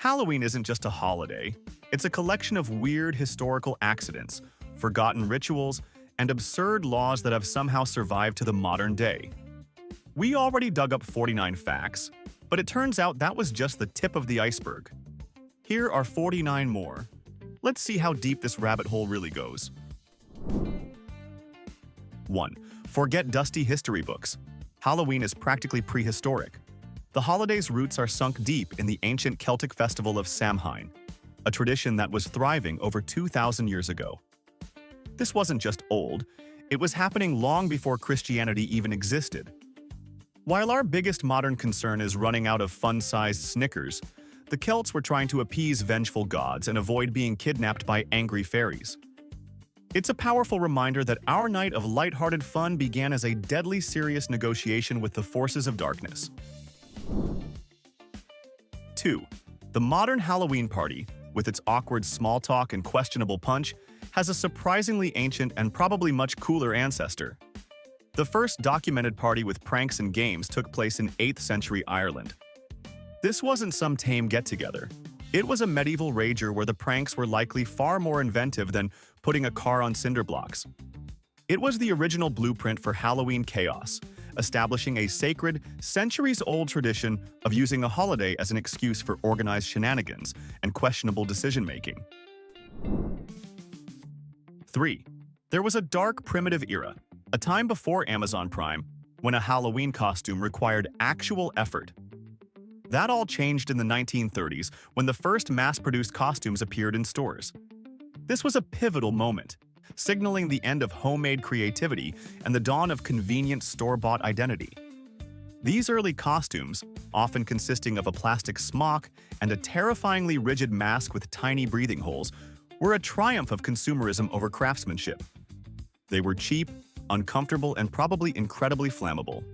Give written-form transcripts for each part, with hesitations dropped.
Halloween isn't just a holiday, it's a collection of weird historical accidents, forgotten rituals, and absurd laws that have somehow survived to the modern day. We already dug up 49 facts, but it turns out that was just the tip of the iceberg. Here are 49 more. Let's see how deep this rabbit hole really goes. 1. Forget dusty history books. Halloween is practically prehistoric. The holiday's roots are sunk deep in the ancient Celtic festival of Samhain, a tradition that was thriving over 2,000 years ago. This wasn't just old, it was happening long before Christianity even existed. While our biggest modern concern is running out of fun-sized Snickers, the Celts were trying to appease vengeful gods and avoid being kidnapped by angry fairies. It's a powerful reminder that our night of lighthearted fun began as a deadly serious negotiation with the forces of darkness. 2. The modern Halloween party, with its awkward small talk and questionable punch, has a surprisingly ancient and probably much cooler ancestor. The first documented party with pranks and games took place in 8th century Ireland. This wasn't some tame get-together. It was a medieval rager where the pranks were likely far more inventive than putting a car on cinder blocks. It was the original blueprint for Halloween chaos, establishing a sacred, centuries-old tradition of using a holiday as an excuse for organized shenanigans and questionable decision-making. 3. There was a dark, primitive era, a time before Amazon Prime, when a Halloween costume required actual effort. That all changed in the 1930s when the first mass-produced costumes appeared in stores. This was a pivotal moment, signaling the end of homemade creativity and the dawn of convenient store-bought identity. These early costumes, often consisting of a plastic smock and a terrifyingly rigid mask with tiny breathing holes, were a triumph of consumerism over craftsmanship. They were cheap, uncomfortable, and probably incredibly flammable.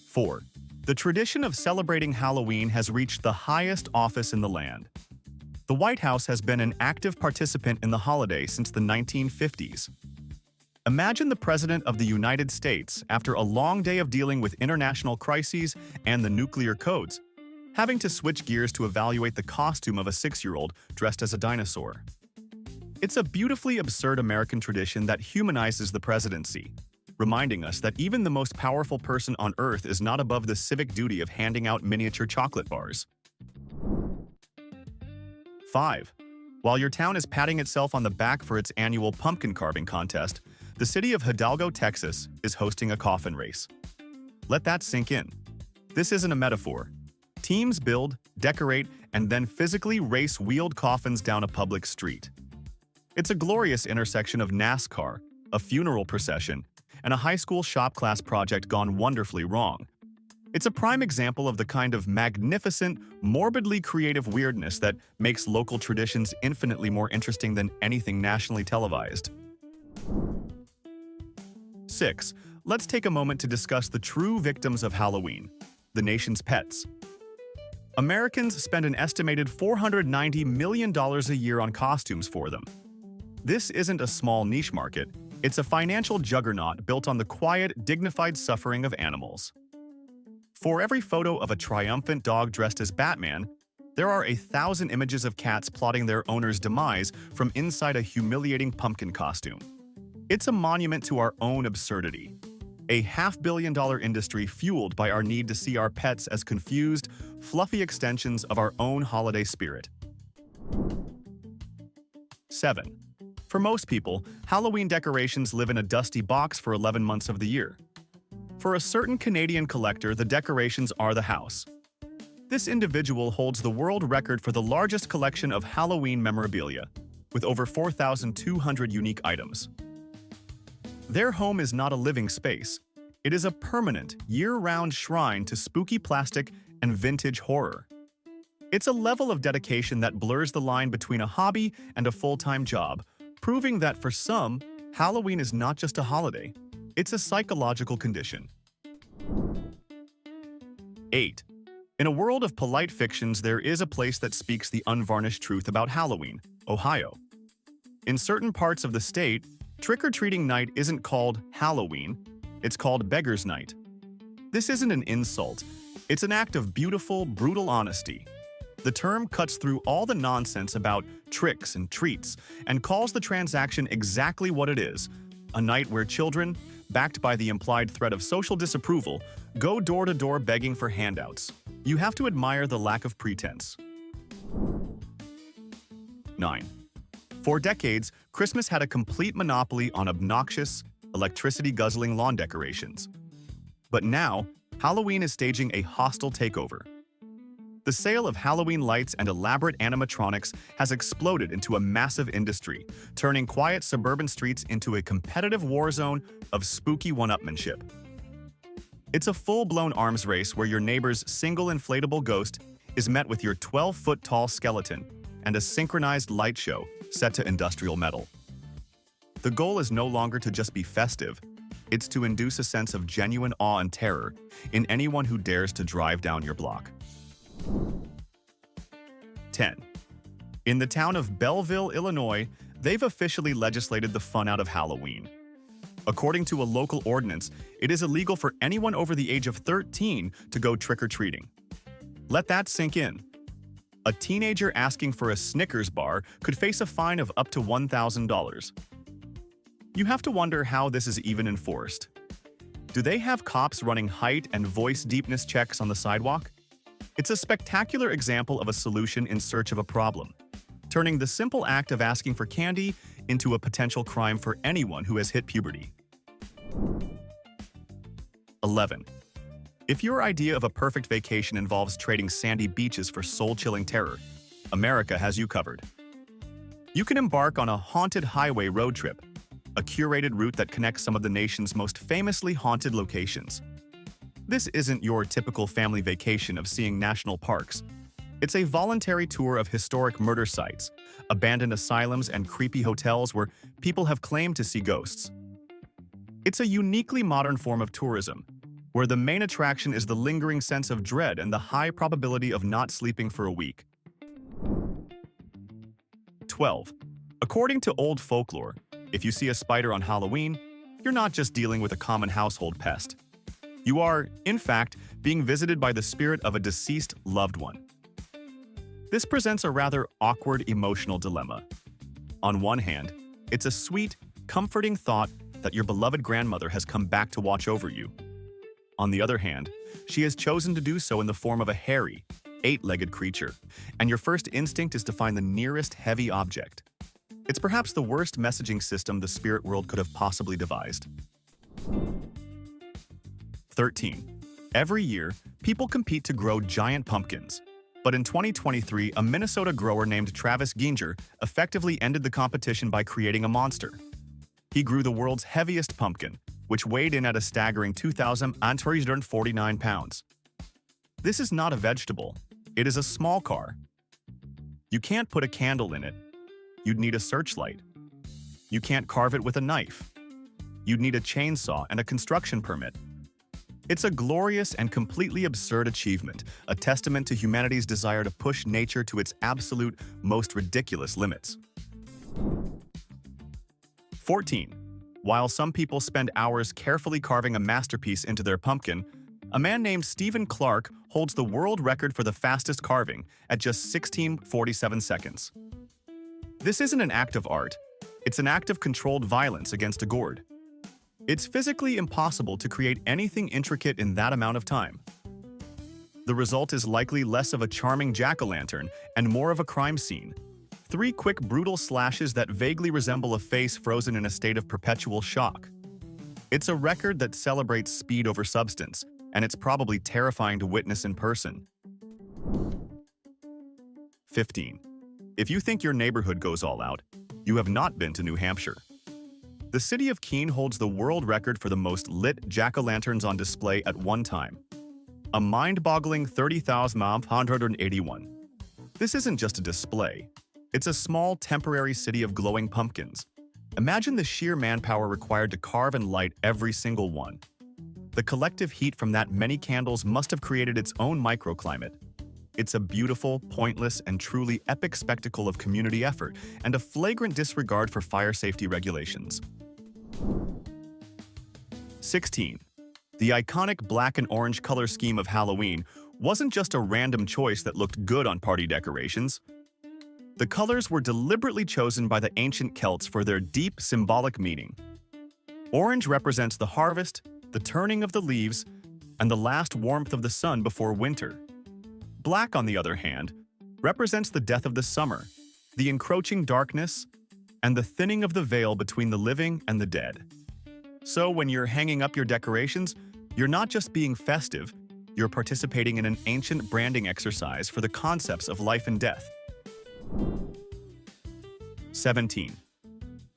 4. The tradition of celebrating Halloween has reached the highest office in the land. The White House has been an active participant in the holiday since the 1950s. Imagine the President of the United States, after a long day of dealing with international crises and the nuclear codes, having to switch gears to evaluate the costume of a 6-year-old dressed as a dinosaur. It's a beautifully absurd American tradition that humanizes the presidency, reminding us that even the most powerful person on Earth is not above the civic duty of handing out miniature chocolate bars. 5. While your town is patting itself on the back for its annual pumpkin carving contest, the city of Hidalgo, Texas, is hosting a coffin race. Let that sink in. This isn't a metaphor. Teams build, decorate, and then physically race wheeled coffins down a public street. It's a glorious intersection of NASCAR, a funeral procession, and a high school shop class project gone wonderfully wrong. It's a prime example of the kind of magnificent, morbidly creative weirdness that makes local traditions infinitely more interesting than anything nationally televised. 6. Let's take a moment to discuss the true victims of Halloween, the nation's pets. Americans spend an estimated $490 million a year on costumes for them. This isn't a small niche market, it's a financial juggernaut built on the quiet, dignified suffering of animals. For every photo of a triumphant dog dressed as Batman, there are 1,000 images of cats plotting their owner's demise from inside a humiliating pumpkin costume. It's a monument to our own absurdity. A $500 million industry fueled by our need to see our pets as confused, fluffy extensions of our own holiday spirit. 7. For most people, Halloween decorations live in a dusty box for 11 months of the year. For a certain Canadian collector, the decorations are the house. This individual holds the world record for the largest collection of Halloween memorabilia, with over 4,200 unique items. Their home is not a living space. It is a permanent, year-round shrine to spooky plastic and vintage horror. It's a level of dedication that blurs the line between a hobby and a full-time job, proving that for some, Halloween is not just a holiday. It's a psychological condition. 8. In a world of polite fictions, there is a place that speaks the unvarnished truth about Halloween, Ohio. In certain parts of the state, trick-or-treating night isn't called Halloween, it's called Beggar's Night. This isn't an insult, It's an act of beautiful, brutal honesty. The term cuts through all the nonsense about tricks and treats and calls the transaction exactly what it is: a night where children, backed by the implied threat of social disapproval, go door to door begging for handouts. You have to admire the lack of pretense. 9. For decades, Christmas had a complete monopoly on obnoxious, electricity-guzzling lawn decorations. But now, Halloween is staging a hostile takeover. The sale of Halloween lights and elaborate animatronics has exploded into a massive industry, turning quiet suburban streets into a competitive war zone of spooky one-upmanship. It's a full-blown arms race where your neighbor's single inflatable ghost is met with your 12-foot-tall skeleton and a synchronized light show set to industrial metal. The goal is no longer to just be festive, it's to induce a sense of genuine awe and terror in anyone who dares to drive down your block. 10. In the town of Belleville, Illinois, they've officially legislated the fun out of Halloween. According to a local ordinance, it is illegal for anyone over the age of 13 to go trick-or-treating. Let that sink in. A teenager asking for a Snickers bar could face a fine of up to $1,000. You have to wonder how this is even enforced. Do they have cops running height and voice deepness checks on the sidewalk? It's a spectacular example of a solution in search of a problem, turning the simple act of asking for candy into a potential crime for anyone who has hit puberty. 11. If your idea of a perfect vacation involves trading sandy beaches for soul-chilling terror, America has you covered. You can embark on a haunted highway road trip, a curated route that connects some of the nation's most famously haunted locations. This isn't your typical family vacation of seeing national parks. It's a voluntary tour of historic murder sites, abandoned asylums, and creepy hotels where people have claimed to see ghosts. It's a uniquely modern form of tourism, where the main attraction is the lingering sense of dread and the high probability of not sleeping for a week. 12. According to old folklore, if you see a spider on Halloween, you're not just dealing with a common household pest. You are, in fact, being visited by the spirit of a deceased loved one. This presents a rather awkward emotional dilemma. On one hand, it's a sweet, comforting thought that your beloved grandmother has come back to watch over you. On the other hand, she has chosen to do so in the form of a hairy, 8-legged creature, and your first instinct is to find the nearest heavy object. It's perhaps the worst messaging system the spirit world could have possibly devised. 13. Every year, people compete to grow giant pumpkins. But in 2023, a Minnesota grower named Travis Ginger effectively ended the competition by creating a monster. He grew the world's heaviest pumpkin, which weighed in at a staggering 2,349 pounds. This is not a vegetable. It is a small car. You can't put a candle in it. You'd need a searchlight. You can't carve it with a knife. You'd need a chainsaw and a construction permit. It's a glorious and completely absurd achievement, a testament to humanity's desire to push nature to its absolute, most ridiculous limits. 14. While some people spend hours carefully carving a masterpiece into their pumpkin, a man named Stephen Clark holds the world record for the fastest carving at just 16:47 seconds. This isn't an act of art, it's an act of controlled violence against a gourd. It's physically impossible to create anything intricate in that amount of time. The result is likely less of a charming jack-o'-lantern and more of a crime scene. 3 quick, brutal slashes that vaguely resemble a face frozen in a state of perpetual shock. It's a record that celebrates speed over substance, and it's probably terrifying to witness in person. 15. If you think your neighborhood goes all out, you have not been to New Hampshire. The city of Keene holds the world record for the most lit jack-o'-lanterns on display at one time. A mind-boggling 30,181. This isn't just a display. It's a small, temporary city of glowing pumpkins. Imagine the sheer manpower required to carve and light every single one. The collective heat from that many candles must have created its own microclimate. It's a beautiful, pointless, and truly epic spectacle of community effort and a flagrant disregard for fire safety regulations. 16. The iconic black and orange color scheme of Halloween wasn't just a random choice that looked good on party decorations. The colors were deliberately chosen by the ancient Celts for their deep symbolic meaning. Orange represents the harvest, the turning of the leaves, and the last warmth of the sun before winter. Black, on the other hand, represents the death of the summer, the encroaching darkness, and the thinning of the veil between the living and the dead. So when you're hanging up your decorations, you're not just being festive, you're participating in an ancient branding exercise for the concepts of life and death. 17.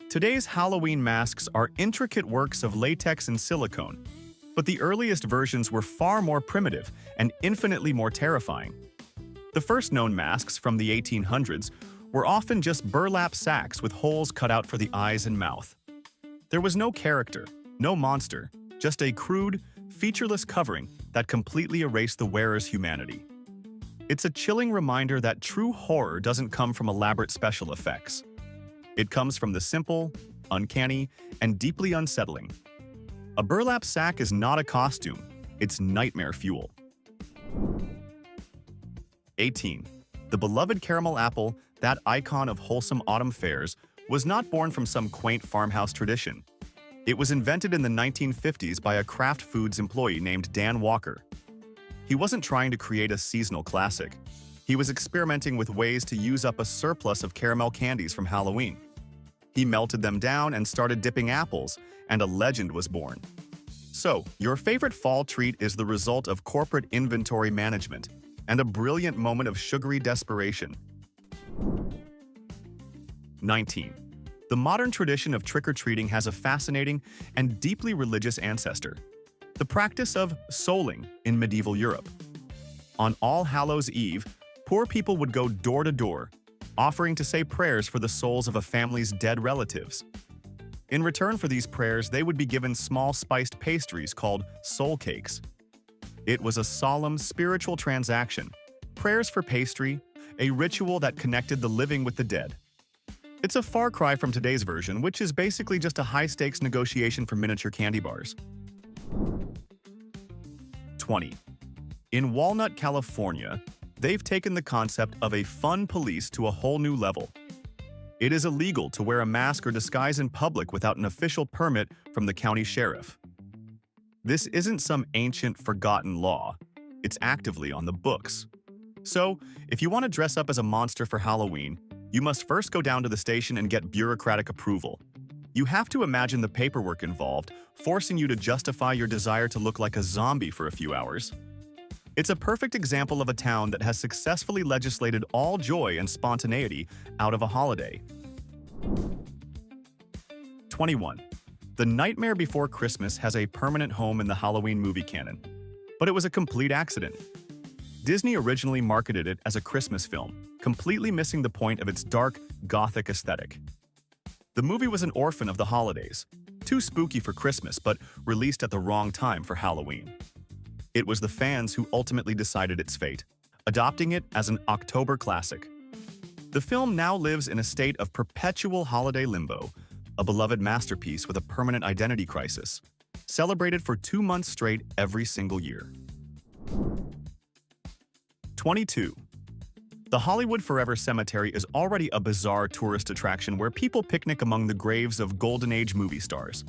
Today's Halloween masks are intricate works of latex and silicone, but the earliest versions were far more primitive and infinitely more terrifying. The first known masks from the 1800s were often just burlap sacks with holes cut out for the eyes and mouth. There was no character, no monster, just a crude, featureless covering that completely erased the wearer's humanity. It's a chilling reminder that true horror doesn't come from elaborate special effects. It comes from the simple, uncanny, and deeply unsettling. A burlap sack is not a costume, it's nightmare fuel. 18. The beloved caramel apple, that icon of wholesome autumn fares, was not born from some quaint farmhouse tradition. It was invented in the 1950s by a Kraft Foods employee named Dan Walker. He wasn't trying to create a seasonal classic. He was experimenting with ways to use up a surplus of caramel candies from Halloween. He melted them down and started dipping apples, and a legend was born. So, your favorite fall treat is the result of corporate inventory management and a brilliant moment of sugary desperation. 19. The modern tradition of trick-or-treating has a fascinating and deeply religious ancestor: the practice of souling in medieval Europe. On All Hallows' Eve, poor people would go door to door, offering to say prayers for the souls of a family's dead relatives. In return for these prayers, they would be given small spiced pastries called soul cakes. It was a solemn spiritual transaction, prayers for pastry, a ritual that connected the living with the dead. It's a far cry from today's version, which is basically just a high-stakes negotiation for miniature candy bars. 20. In Walnut, California, they've taken the concept of a fun police to a whole new level. It is illegal to wear a mask or disguise in public without an official permit from the county sheriff. This isn't some ancient, forgotten law. It's actively on the books. So, if you want to dress up as a monster for Halloween, you must first go down to the station and get bureaucratic approval. You have to imagine the paperwork involved, forcing you to justify your desire to look like a zombie for a few hours. It's a perfect example of a town that has successfully legislated all joy and spontaneity out of a holiday. 21. The Nightmare Before Christmas has a permanent home in the Halloween movie canon, but it was a complete accident. Disney originally marketed it as a Christmas film, completely missing the point of its dark, gothic aesthetic. The movie was an orphan of the holidays, too spooky for Christmas but released at the wrong time for Halloween. It was the fans who ultimately decided its fate, adopting it as an October classic. The film now lives in a state of perpetual holiday limbo, a beloved masterpiece with a permanent identity crisis, celebrated for 2 months straight every single year. 22. The Hollywood Forever Cemetery is already a bizarre tourist attraction where people picnic among the graves of Golden Age movie stars.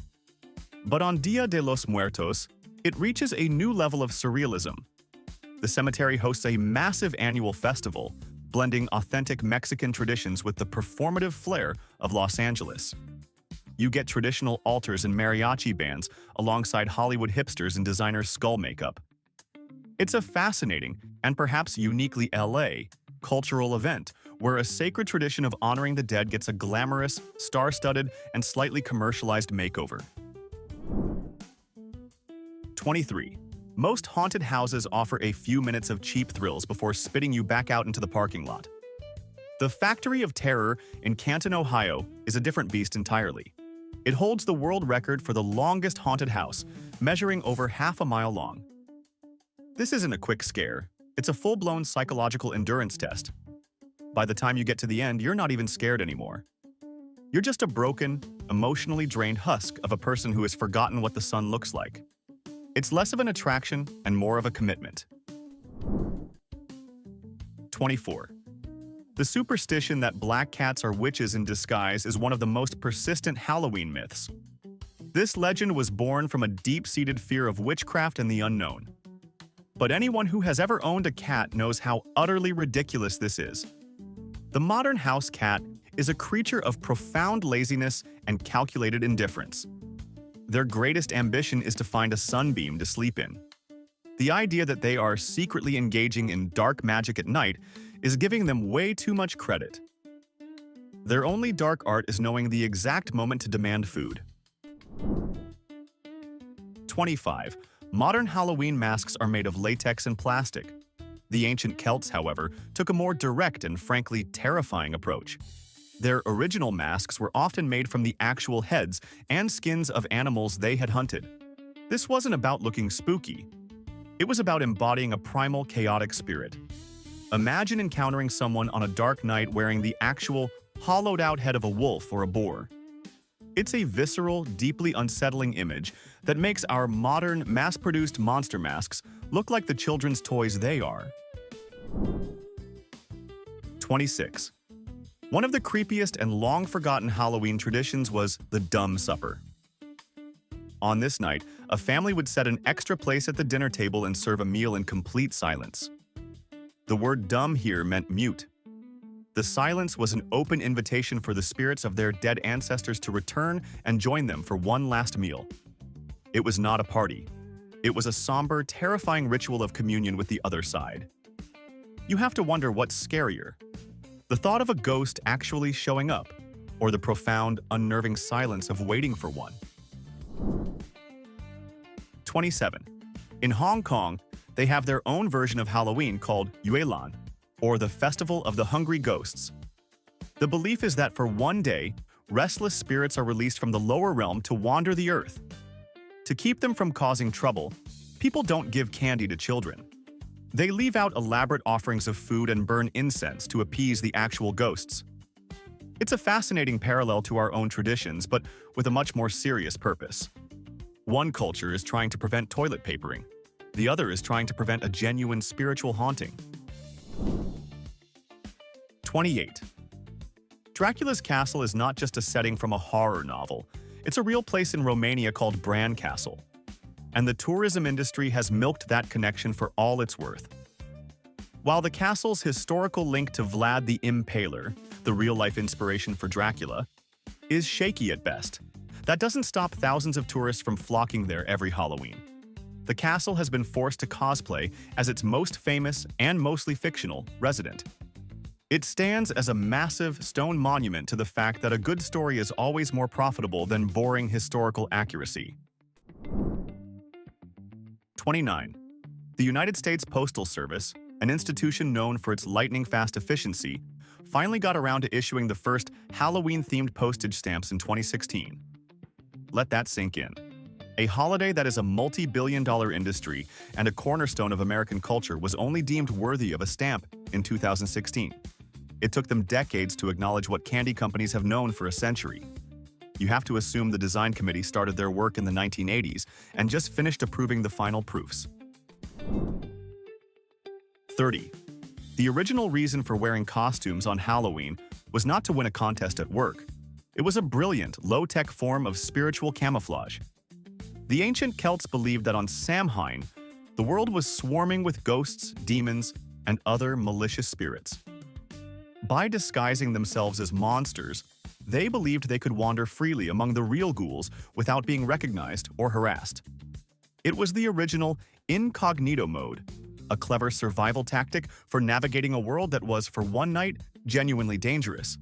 But on Dia de los Muertos, it reaches a new level of surrealism. The cemetery hosts a massive annual festival, blending authentic Mexican traditions with the performative flair of Los Angeles. You get traditional altars and mariachi bands alongside Hollywood hipsters and designer skull makeup. It's a fascinating, and perhaps uniquely LA, cultural event where a sacred tradition of honoring the dead gets a glamorous, star-studded, and slightly commercialized makeover. 23. Most haunted houses offer a few minutes of cheap thrills before spitting you back out into the parking lot. The Factory of Terror in Canton, Ohio, is a different beast entirely. It holds the world record for the longest haunted house, measuring over half a mile long. This isn't a quick scare. It's a full-blown psychological endurance test. By the time you get to the end, you're not even scared anymore. You're just a broken, emotionally drained husk of a person who has forgotten what the sun looks like. It's less of an attraction and more of a commitment. 24. The superstition that black cats are witches in disguise is one of the most persistent Halloween myths. This legend was born from a deep-seated fear of witchcraft and the unknown. But anyone who has ever owned a cat knows how utterly ridiculous this is. The modern house cat is a creature of profound laziness and calculated indifference. Their greatest ambition is to find a sunbeam to sleep in. The idea that they are secretly engaging in dark magic at night is giving them way too much credit. Their only dark art is knowing the exact moment to demand food. 25. Modern Halloween masks are made of latex and plastic. The ancient Celts, however, took a more direct and frankly terrifying approach. Their original masks were often made from the actual heads and skins of animals they had hunted. This wasn't about looking spooky. It was about embodying a primal, chaotic spirit. Imagine encountering someone on a dark night wearing the actual, hollowed-out head of a wolf or a boar. It's a visceral, deeply unsettling image that makes our modern, mass-produced monster masks look like the children's toys they are. 26. One of the creepiest and long-forgotten Halloween traditions was the Dumb Supper. On this night, a family would set an extra place at the dinner table and serve a meal in complete silence. The word dumb here meant mute. The silence was an open invitation for the spirits of their dead ancestors to return and join them for one last meal. It was not a party. It was a somber, terrifying ritual of communion with the other side. You have to wonder what's scarier: the thought of a ghost actually showing up, or the profound, unnerving silence of waiting for one. 27. In Hong Kong, they have their own version of Halloween called Yue Lan, or the Festival of the Hungry Ghosts. The belief is that for one day, restless spirits are released from the lower realm to wander the earth. To keep them from causing trouble, people don't give candy to children. They leave out elaborate offerings of food and burn incense to appease the actual ghosts. It's a fascinating parallel to our own traditions, but with a much more serious purpose. One culture is trying to prevent toilet papering. The other is trying to prevent a genuine spiritual haunting. 28. Dracula's castle is not just a setting from a horror novel. It's a real place in Romania called Brainex. And the tourism industry has milked that connection for all it's worth. While the castle's historical link to Vlad the Impaler, the real-life inspiration for Dracula, is shaky at best, that doesn't stop thousands of tourists from flocking there every Halloween. The castle has been forced to cosplay as its most famous and mostly fictional resident. It stands as a massive stone monument to the fact that a good story is always more profitable than boring historical accuracy. 29. The United States Postal Service, an institution known for its lightning-fast efficiency, finally got around to issuing the first Halloween-themed postage stamps in 2016. Let that sink in. A holiday that is a multi-billion-dollar industry and a cornerstone of American culture was only deemed worthy of a stamp in 2016. It took them decades to acknowledge what candy companies have known for a century. You have to assume the design committee started their work in the 1980s and just finished approving the final proofs. 30. The original reason for wearing costumes on Halloween was not to win a contest at work. It was a brilliant, low-tech form of spiritual camouflage. The ancient Celts believed that on Samhain, the world was swarming with ghosts, demons, and other malicious spirits. By disguising themselves as monsters, they believed they could wander freely among the real ghouls without being recognized or harassed. It was the original incognito mode, a clever survival tactic for navigating a world that was, for one night, genuinely dangerous.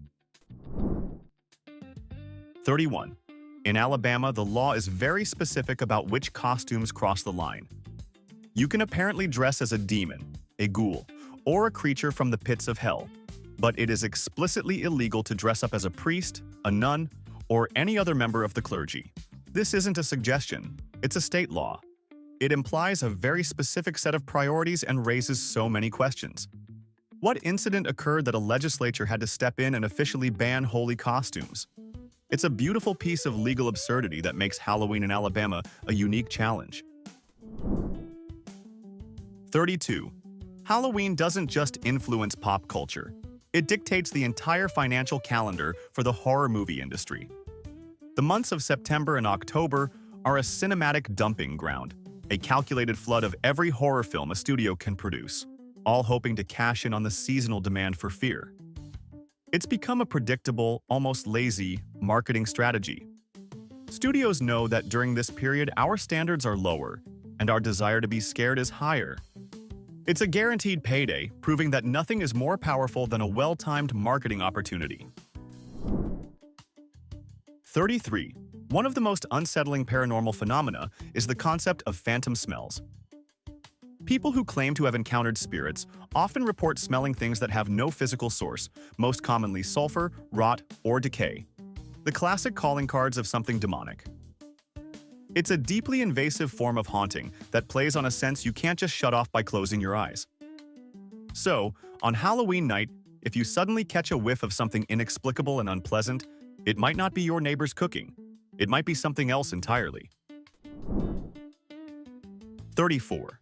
31. In Alabama, the law is very specific about which costumes cross the line. You can apparently dress as a demon, a ghoul, or a creature from the pits of hell, but it is explicitly illegal to dress up as a priest, a nun, or any other member of the clergy. This isn't a suggestion, it's a state law. It implies a very specific set of priorities and raises so many questions. What incident occurred that a legislature had to step in and officially ban holy costumes? It's a beautiful piece of legal absurdity that makes Halloween in Alabama a unique challenge. 32. Halloween doesn't just influence pop culture. It dictates the entire financial calendar for the horror movie industry. The months of September and October are a cinematic dumping ground, a calculated flood of every horror film a studio can produce, all hoping to cash in on the seasonal demand for fear. It's become a predictable, almost lazy, marketing strategy. Studios know that during this period our standards are lower, and our desire to be scared is higher. It's a guaranteed payday, proving that nothing is more powerful than a well-timed marketing opportunity. 33. One of the most unsettling paranormal phenomena is the concept of phantom smells. People who claim to have encountered spirits often report smelling things that have no physical source, most commonly sulfur, rot, or decay. The classic calling cards of something demonic. It's a deeply invasive form of haunting that plays on a sense you can't just shut off by closing your eyes. So, on Halloween night, if you suddenly catch a whiff of something inexplicable and unpleasant, it might not be your neighbor's cooking. It might be something else entirely. 34.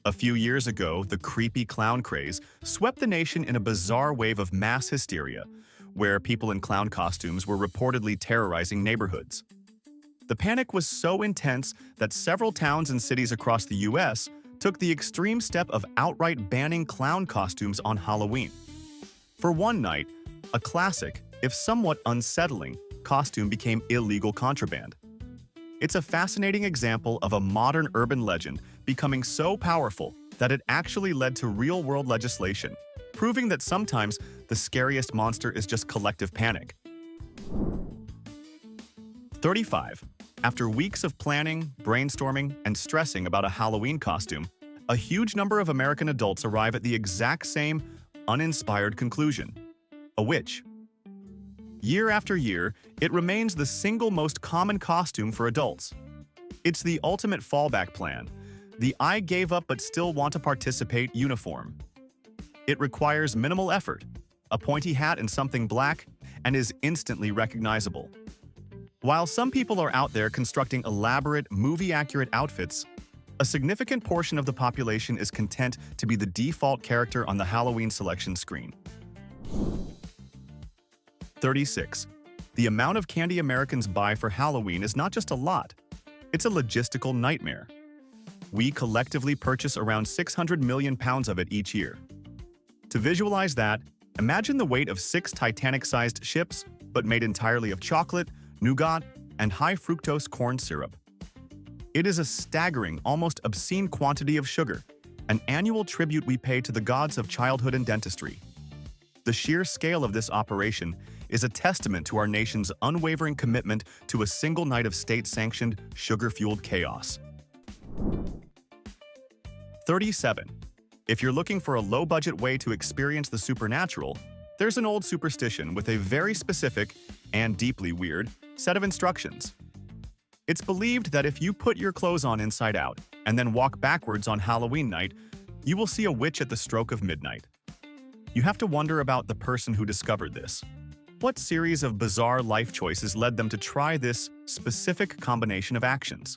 A few years ago, the creepy clown craze swept the nation in a bizarre wave of mass hysteria, where people in clown costumes were reportedly terrorizing neighborhoods. The panic was so intense that several towns and cities across the US took the extreme step of outright banning clown costumes on Halloween. For one night, a classic, if somewhat unsettling, costume became illegal contraband. It's a fascinating example of a modern urban legend becoming so powerful that it actually led to real-world legislation, proving that sometimes the scariest monster is just collective panic. 35. After weeks of planning, brainstorming, and stressing about a Halloween costume, a huge number of American adults arrive at the exact same, uninspired conclusion: a witch. Year after year, it remains the single most common costume for adults. It's the ultimate fallback plan, the "I gave up but still want to participate" uniform. It requires minimal effort, a pointy hat and something black, and is instantly recognizable. While some people are out there constructing elaborate, movie-accurate outfits, a significant portion of the population is content to be the default character on the Halloween selection screen. 36. The amount of candy Americans buy for Halloween is not just a lot, it's a logistical nightmare. We collectively purchase around 600 million pounds of it each year. To visualize that, imagine the weight of 6 Titanic-sized ships, but made entirely of chocolate, nougat, and high-fructose corn syrup. It is a staggering, almost obscene quantity of sugar, an annual tribute we pay to the gods of childhood and dentistry. The sheer scale of this operation is a testament to our nation's unwavering commitment to a single night of state-sanctioned, sugar-fueled chaos. 37. If you're looking for a low-budget way to experience the supernatural, there's an old superstition with a very specific, and deeply weird, set of instructions. It's believed that if you put your clothes on inside out and then walk backwards on Halloween night, you will see a witch at the stroke of midnight. You have to wonder about the person who discovered this. What series of bizarre life choices led them to try this specific combination of actions?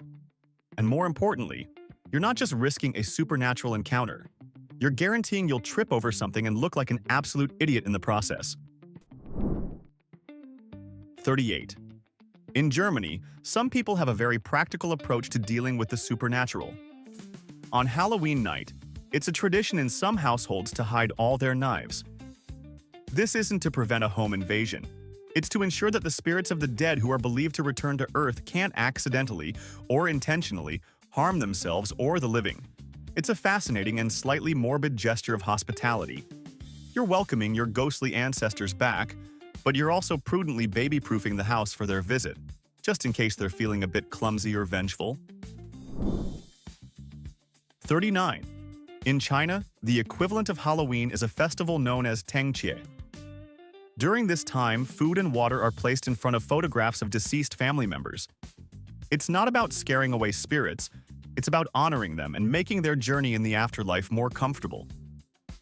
And more importantly, you're not just risking a supernatural encounter. You're guaranteeing you'll trip over something and look like an absolute idiot in the process. 38. In Germany, some people have a very practical approach to dealing with the supernatural. On Halloween night, it's a tradition in some households to hide all their knives. This isn't to prevent a home invasion. It's to ensure that the spirits of the dead who are believed to return to Earth can't accidentally or intentionally harm themselves or the living. It's a fascinating and slightly morbid gesture of hospitality. You're welcoming your ghostly ancestors back, but you're also prudently baby-proofing the house for their visit, just in case they're feeling a bit clumsy or vengeful. 39. In China, the equivalent of Halloween is a festival known as Tengqie. During this time, food and water are placed in front of photographs of deceased family members. It's not about scaring away spirits, it's about honoring them and making their journey in the afterlife more comfortable.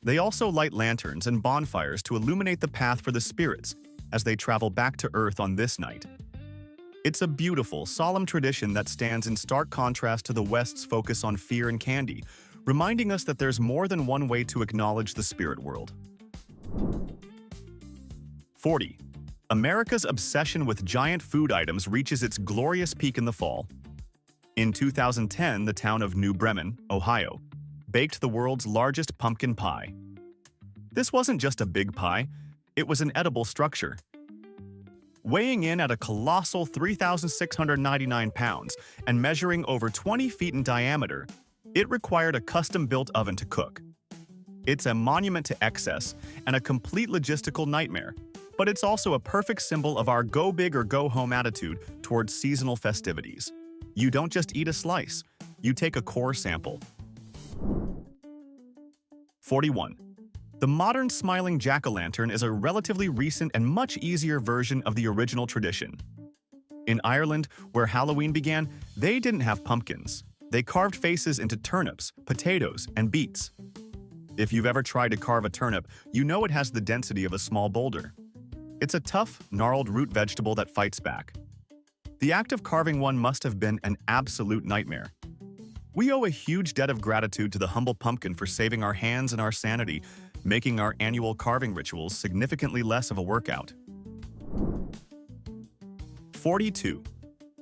They also light lanterns and bonfires to illuminate the path for the spirits as they travel back to Earth on this night. It's a beautiful, solemn tradition that stands in stark contrast to the West's focus on fear and candy, reminding us that there's more than one way to acknowledge the spirit world. 40. America's obsession with giant food items reaches its glorious peak in the fall. In 2010, the town of New Bremen, Ohio, baked the world's largest pumpkin pie. This wasn't just a big pie, it was an edible structure. Weighing in at a colossal 3,699 pounds and measuring over 20 feet in diameter, it required a custom-built oven to cook. It's a monument to excess and a complete logistical nightmare, but it's also a perfect symbol of our go big or go home attitude towards seasonal festivities. You don't just eat a slice, you take a core sample. 41. The modern smiling jack-o'-lantern is a relatively recent and much easier version of the original tradition. In Ireland, where Halloween began, they didn't have pumpkins. They carved faces into turnips, potatoes, and beets. If you've ever tried to carve a turnip, you know it has the density of a small boulder. It's a tough, gnarled root vegetable that fights back. The act of carving one must have been an absolute nightmare. We owe a huge debt of gratitude to the humble pumpkin for saving our hands and our sanity, making our annual carving rituals significantly less of a workout. 42.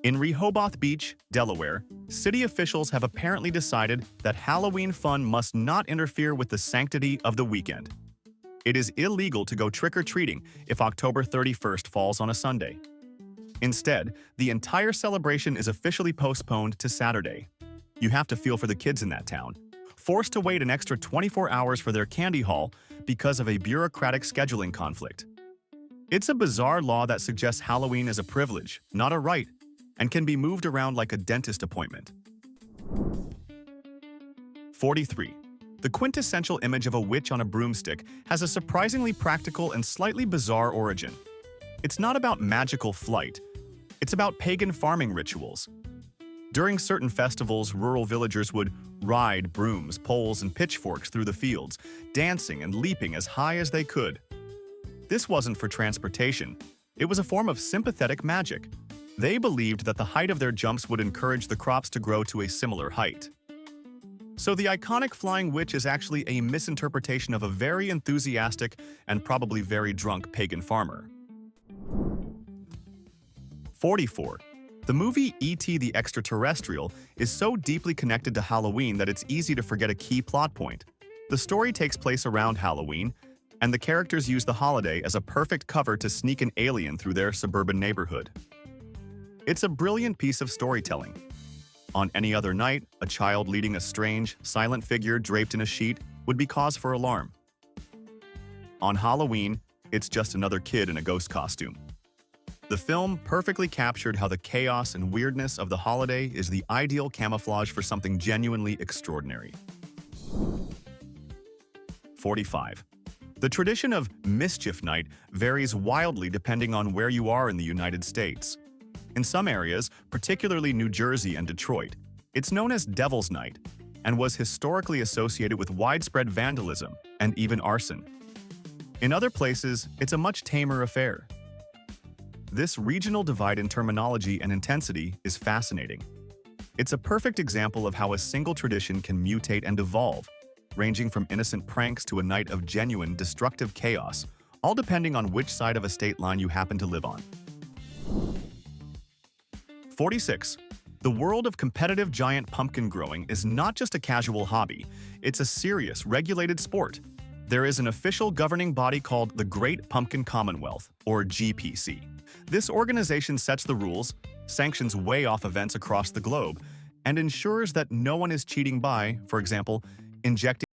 In Rehoboth Beach, Delaware, city officials have apparently decided that Halloween fun must not interfere with the sanctity of the weekend. It is illegal to go trick-or-treating if October 31st falls on a Sunday. Instead, the entire celebration is officially postponed to Saturday. You have to feel for the kids in that town, forced to wait an extra 24 hours for their candy haul because of a bureaucratic scheduling conflict. It's a bizarre law that suggests Halloween is a privilege, not a right, and can be moved around like a dentist appointment. 43. The quintessential image of a witch on a broomstick has a surprisingly practical and slightly bizarre origin. It's not about magical flight. It's about pagan farming rituals. During certain festivals, rural villagers would ride brooms, poles, and pitchforks through the fields, dancing and leaping as high as they could. This wasn't for transportation. It was a form of sympathetic magic. They believed that the height of their jumps would encourage the crops to grow to a similar height. So the iconic flying witch is actually a misinterpretation of a very enthusiastic and probably very drunk pagan farmer. 44. The movie E.T. the Extraterrestrial is so deeply connected to Halloween that it's easy to forget a key plot point. The story takes place around Halloween, and the characters use the holiday as a perfect cover to sneak an alien through their suburban neighborhood. It's a brilliant piece of storytelling. On any other night, a child leading a strange, silent figure draped in a sheet would be cause for alarm. On Halloween, it's just another kid in a ghost costume. The film perfectly captured how the chaos and weirdness of the holiday is the ideal camouflage for something genuinely extraordinary. 45. The tradition of Mischief Night varies wildly depending on where you are in the United States. In some areas, particularly New Jersey and Detroit, it's known as Devil's Night and was historically associated with widespread vandalism and even arson. In other places, it's a much tamer affair. This regional divide in terminology and intensity is fascinating. It's a perfect example of how a single tradition can mutate and evolve, ranging from innocent pranks to a night of genuine, destructive chaos, all depending on which side of a state line you happen to live on. 46. The world of competitive giant pumpkin growing is not just a casual hobby, it's a serious, regulated sport. There is an official governing body called the Great Pumpkin Commonwealth, or GPC. This organization sets the rules, sanctions way-off events across the globe, and ensures that no one is cheating by, for example, injecting